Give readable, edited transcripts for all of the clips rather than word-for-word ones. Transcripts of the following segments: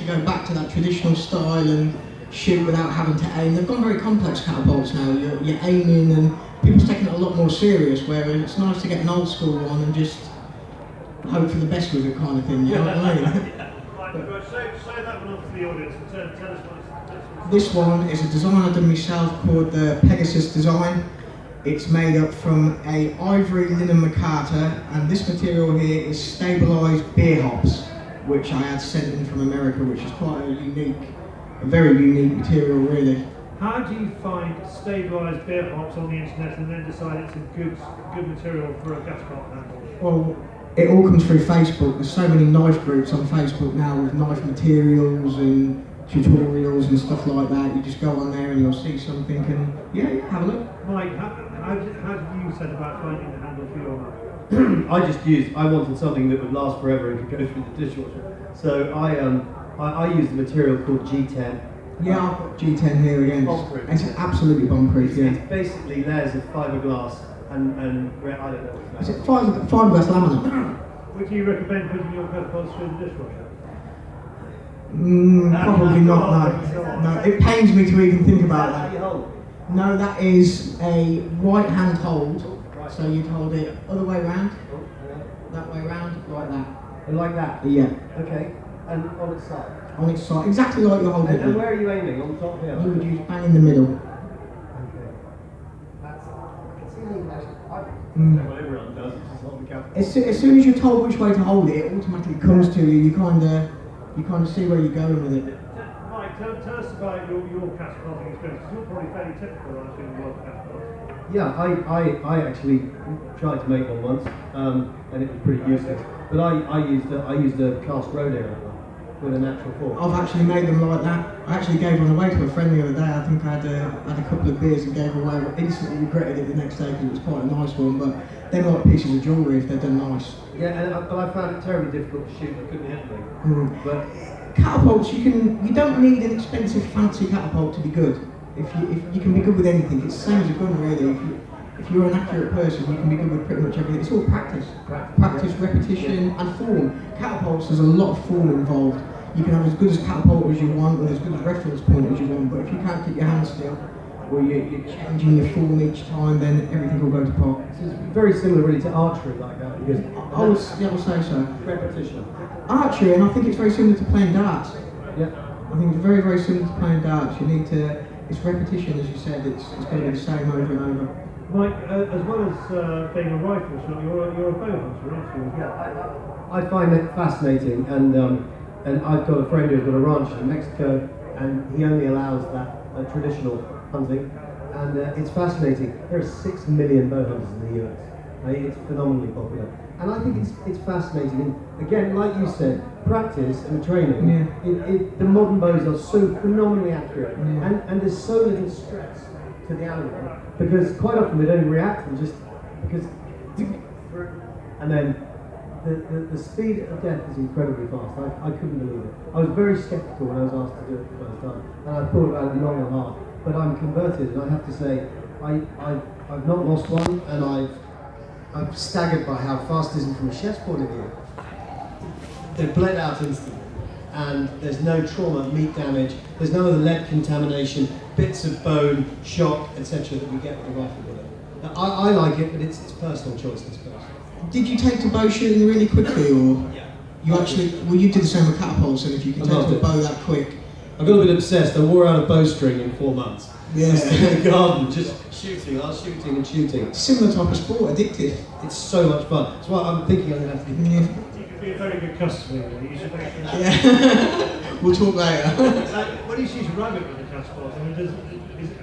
go back to that traditional style and shoot without having to aim. They've gone very complex catapults now. You're aiming and people's taking it a lot more serious, whereas it's nice to get an old school one and just hope for the best with it kind of thing, you know what I mean? Say that one off to the audience and tell us what This one is a design I've done myself called the Pegasus design. It's made up from a ivory linen micarta, and this material here is stabilised beer hops, which I had sent in from America, which is quite a very unique material really. How do you find stabilised beer hops on the internet and then decide it's a good material for a catapult handle? Well, it all comes through Facebook. There's so many knife groups on Facebook now with knife materials and tutorials and stuff like that. You just go on there and you'll see something and yeah, have a look. Mike, how did you set about finding the handle for your knife? I wanted something that would last forever and could go through the dishwasher. So I used a material called G10. Yeah, I've got G10 here again. Bomb-proof. It's absolutely bomb-proof, yeah. It's basically layers of fiberglass and I don't know. Is it fiberglass laminate? Would you recommend putting your catapults through the dishwasher? Probably not, no. No, it pains me to even think about How do you that. hold? No, that is a right hand hold. So you'd hold it other way round, that way round, like that. And like that? Yeah. Okay. And on its side? On its side, exactly like you're holding it. And where are you aiming? On the top here? You would use bang in the middle. Okay. That's... Well, everyone does. It's just hold the cap. As soon as you're told which way to hold it, it automatically comes to you. You kind of see where you're going with it. Mike, tell us about your catapulting experience. You're probably fairly typical, aren't you, in the world of catapults? Yeah, I actually tried to make one once, and it was pretty useless. But I used a cast road area with a natural fork. I've actually made them like that. I actually gave one away to a friend the other day. I think I had a couple of beers and gave away. Instantly regretted it the next day because it was quite a nice one. But they're like pieces of jewellery if they're done nice. Yeah, but I found it terribly difficult to shoot. I couldn't hit anything. But catapults, you don't need an expensive fancy catapult to be good. If you can be good with anything, it's the same as a gun really. If you're an accurate person, you can be good with pretty much everything. It's all practice. Practice, repetition, and form. Catapults, there's a lot of form involved. You can have as good as catapult as you want, and as good as reference point as you want, but if you can't keep your hands still, or you're changing your form each time, then everything will go to pot. it's very similar really to archery like that, because I would say so. repetition. Archery, and I think it's very similar to playing darts. Yeah. I think it's very, very similar to playing darts. You need to, it's repetition, as you said, it's going to be the same over and over. Mike, as well as being a rifle shot, you're a bow hunter, aren't you? Yeah, I find it fascinating, and I've got a friend who's got a ranch in Mexico, and he only allows that traditional hunting, and it's fascinating. There are 6 million bow hunters in the US. It's phenomenally popular, and I think it's fascinating. And again, like you said, practice and training. Yeah. The modern bows are so phenomenally accurate, Yeah. and there's so little stress to the animal, because quite often they don't react, and just because, and then the speed of death is incredibly fast. I couldn't believe it. I was very sceptical when I was asked to do it for the first time, and I thought about it long and hard. But I'm converted, and I have to say, I've not lost one, and I'm staggered by how fast it is from a chef's point of view. They're bled out instantly, and there's no trauma, meat damage, there's none of the lead contamination, bits of bone, shock, etc. that we get with a rifle bullet. Now, I like it, but it's personal choice, I suppose. Did you take to bow shooting really quickly, or Yeah. you did the same with catapults, and if you can I take loved to a it. bow that quick? I got a bit obsessed. I wore out a bowstring in 4 months. Yeah. Just in the garden, just shooting. I was shooting and shooting. Similar type of sport, addictive. It's so much fun. That's why I'm thinking I'm going to have to be... Yeah. You could be a very good customer. You should make We'll talk later. When you shoot a rabbit with a catapult, I mean,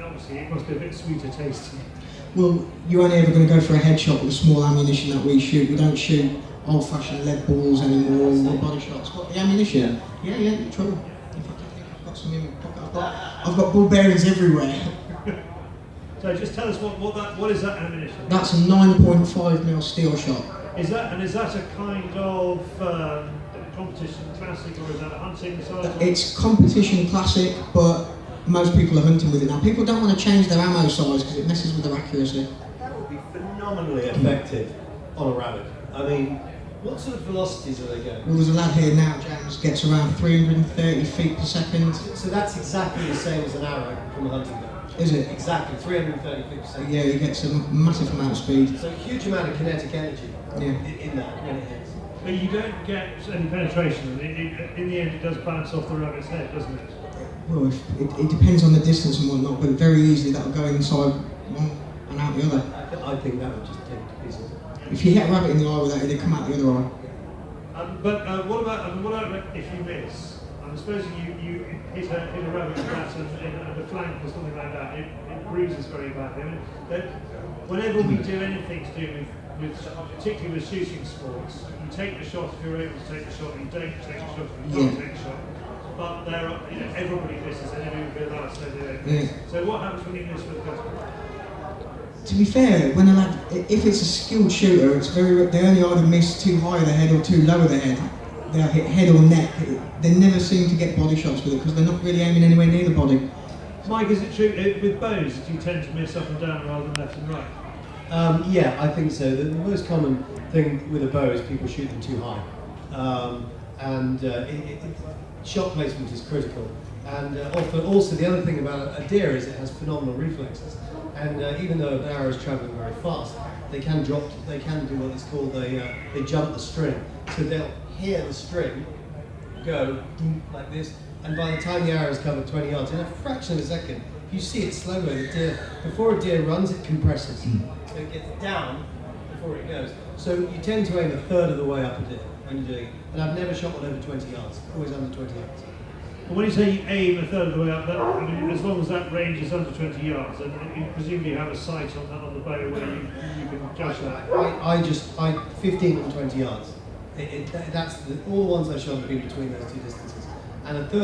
obviously it must be a bit sweeter tasting. Well, you're only ever going to go for a headshot with the small ammunition that we shoot. We don't shoot old-fashioned lead balls anymore, or body shots. But the ammunition, yeah, true. In fact, I think I've got some in my pocket. I've got ball bearings everywhere. So just tell us what is that ammunition? That's a 9.5mm steel shot. Is that a kind of competition classic, or is that a hunting size? It's competition classic, but most people are hunting with it now. People don't want to change their ammo size because it messes with their accuracy. That would be phenomenally effective on a rabbit. I mean, What sort of velocities are they going? Well, there's a lad here now, James, gets around 330 feet per second. So that's exactly the same as an arrow from a hunting gun. Is it? Exactly, 330 feet per second. Yeah, he gets a massive amount of speed. So a huge amount of kinetic energy Yeah. in that when it hits. But you don't get any penetration, and in the end it does bounce off the rabbit's head, doesn't it? Well, it depends on the distance and whatnot, but very easily that'll go inside one and out the other. I think that would just take it to pieces. If you hit a rabbit in the eye with that, it'll come out the other eye. But what about if you miss? I'm supposing you hit a rabbit with that and the flank or something like that, it bruises very badly. I mean, whenever we do anything to do with particularly with shooting sports, you take the shot if you're able to take the shot, you don't take the shot if you can't take the shot. But there are, everybody misses and everybody realises they do it. Yeah. So what happens when you miss with a catapult? To be fair, when a lad, if it's a skilled shooter, it's they only either miss too high the head or too low the head. They'll hit head or neck. They never seem to get body shots with it because they're not really aiming anywhere near the body. Mike, is it true with bows do you tend to miss up and down rather than left and right? Yeah, I think so. The most common thing with a bow is people shoot them too high. Shot placement is critical. And also the other thing about a deer is it has phenomenal reflexes. And even though an arrow is travelling very fast, they can do what is called they jump the string. So they'll hear the string go like this, and by the time the arrow has covered 20 yards, in a fraction of a second, if you see it slow mo, before a deer runs, it compresses. So it gets down before it goes. So you tend to aim a third of the way up a deer when you're doing it. And I've never shot one over 20 yards, always under 20 yards. Well, when you say you aim a third of the way up, I mean, as long as that range is under 20 yards, and you presumably have a sight on the bow where you can judge that. I 15 and 20 yards. All the ones I've shot have been between those two distances. And a third